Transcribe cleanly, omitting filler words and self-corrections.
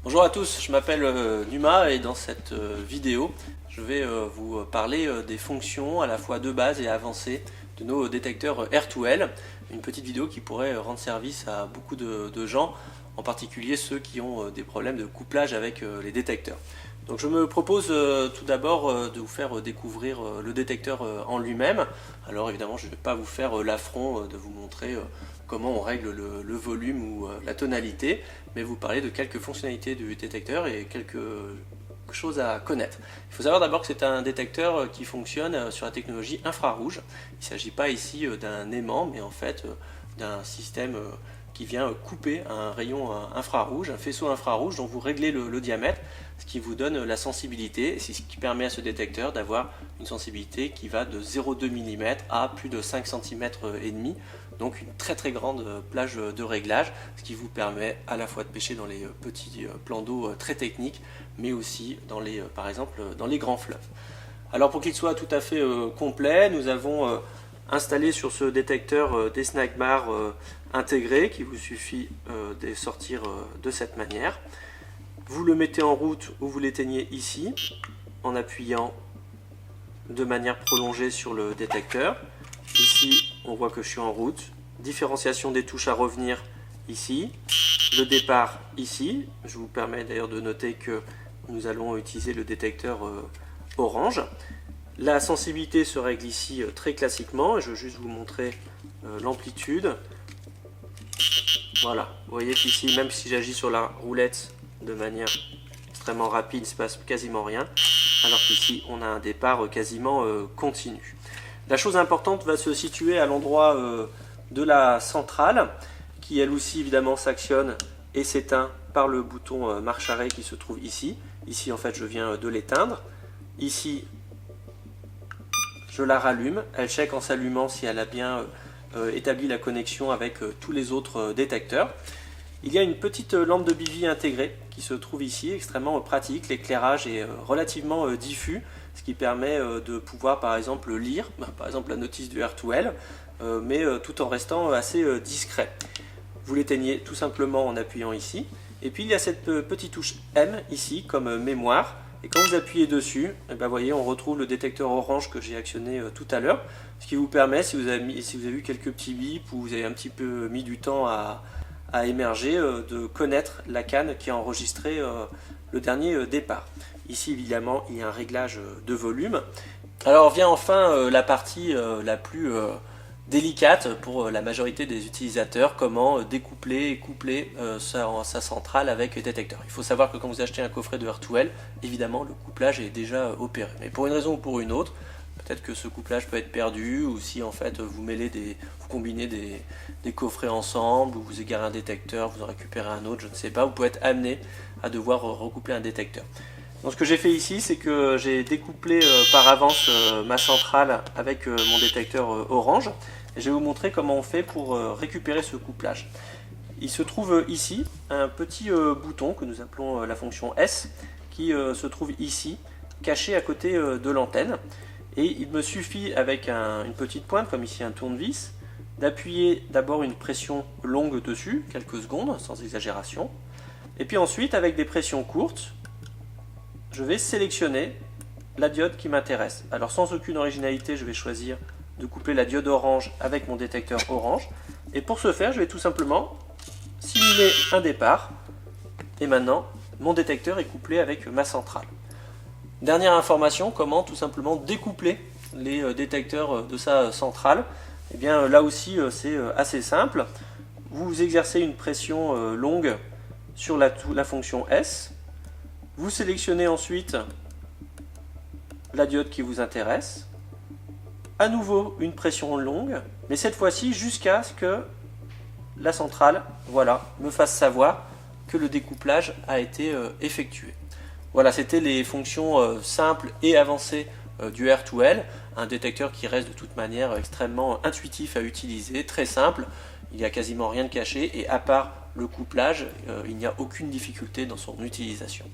Bonjour à tous, je m'appelle Numa et dans cette vidéo, je vais vous parler des fonctions à la fois de base et avancées de nos détecteurs R2L. Une petite vidéo qui pourrait rendre service à beaucoup de gens, en particulier ceux qui ont des problèmes de couplage avec les détecteurs. Donc je me propose tout d'abord de vous faire découvrir le détecteur en lui-même. Alors évidemment je ne vais pas vous faire l'affront de vous montrer comment on règle le volume ou la tonalité, mais vous parler de quelques fonctionnalités du détecteur et quelques choses à connaître. Il faut savoir d'abord que c'est un détecteur qui fonctionne sur la technologie infrarouge. Il ne s'agit pas ici d'un aimant, mais en fait d'un système qui vient couper un rayon infrarouge, un faisceau infrarouge dont vous réglez le diamètre, ce qui vous donne la sensibilité, et c'est ce qui permet à ce détecteur d'avoir une sensibilité qui va de 0,2 mm à plus de 5 cm et demi, donc une très grande plage de réglage, ce qui vous permet à la fois de pêcher dans les petits plans d'eau très techniques, mais aussi dans les, par exemple dans les grands fleuves. Alors pour qu'il soit tout à fait complet, nous avons installé sur ce détecteur des snack bars intégrés qui vous suffit de sortir de cette manière. Vous le mettez en route ou vous l'éteignez ici en appuyant de manière prolongée sur le détecteur. Ici on voit que je suis en route. Différenciation des touches à revenir ici. Le départ ici. Je vous permets d'ailleurs de noter que nous allons utiliser le détecteur orange. La sensibilité se règle ici très classiquement. Je vais juste vous montrer l'amplitude. Voilà, vous voyez qu'ici, même si j'agis sur la roulette de manière extrêmement rapide, il ne se passe quasiment rien, alors qu'ici on a un départ quasiment continu. La chose importante va se situer à l'endroit de la centrale, qui elle aussi évidemment s'actionne et s'éteint par le bouton marche-arrêt qui se trouve ici. Ici en fait je viens de l'éteindre. Ici je la rallume, elle check en s'allumant si elle a bien établi la connexion avec tous les autres détecteurs. Il y a une petite lampe de bivy intégrée qui se trouve ici, extrêmement pratique. L'éclairage est relativement diffus, ce qui permet de pouvoir par exemple lire, par exemple la notice du R2L, mais tout en restant assez discret. Vous l'éteignez tout simplement en appuyant ici. Et puis il y a cette petite touche M ici comme mémoire. Et quand vous appuyez dessus, vous voyez, on retrouve le détecteur orange que j'ai actionné tout à l'heure, ce qui vous permet, si vous avez eu quelques petits bips ou vous avez un petit peu mis du temps à émerger, de connaître la canne qui a enregistré le dernier départ. Ici, évidemment, il y a un réglage de volume. Alors vient enfin la partie la plus délicate pour la majorité des utilisateurs, comment découpler et coupler sa centrale avec le détecteur. Il faut savoir que quand vous achetez un coffret de R2L, évidemment le couplage est déjà opéré. Mais pour une raison ou pour une autre, peut-être que ce couplage peut être perdu, ou si en fait vous combinez des coffrets ensemble, ou vous égarez un détecteur, vous en récupérez un autre, je ne sais pas, vous pouvez être amené à devoir recoupler un détecteur. Donc ce que j'ai fait ici, c'est que j'ai découplé par avance ma centrale avec mon détecteur orange. Et je vais vous montrer comment on fait pour récupérer ce couplage. Il se trouve ici un petit bouton que nous appelons la fonction S, qui se trouve ici, caché à côté de l'antenne. Et il me suffit avec une petite pointe, comme ici un tournevis, d'appuyer d'abord une pression longue dessus, quelques secondes, sans exagération. Et puis ensuite, avec des pressions courtes, je vais sélectionner la diode qui m'intéresse. Alors sans aucune originalité, je vais choisir de coupler la diode orange avec mon détecteur orange. Et pour ce faire, je vais tout simplement simuler un départ. Et maintenant, mon détecteur est couplé avec ma centrale. Dernière information, comment tout simplement découpler les détecteurs de sa centrale. Eh bien là aussi, c'est assez simple. Vous exercez une pression longue sur la fonction S. Vous sélectionnez ensuite la diode qui vous intéresse. À nouveau une pression longue, mais cette fois-ci jusqu'à ce que la centrale, voilà, me fasse savoir que le découplage a été effectué. Voilà, c'était les fonctions simples et avancées du R2L, un détecteur qui reste de toute manière extrêmement intuitif à utiliser, très simple. Il n'y a quasiment rien de caché et à part le couplage, il n'y a aucune difficulté dans son utilisation.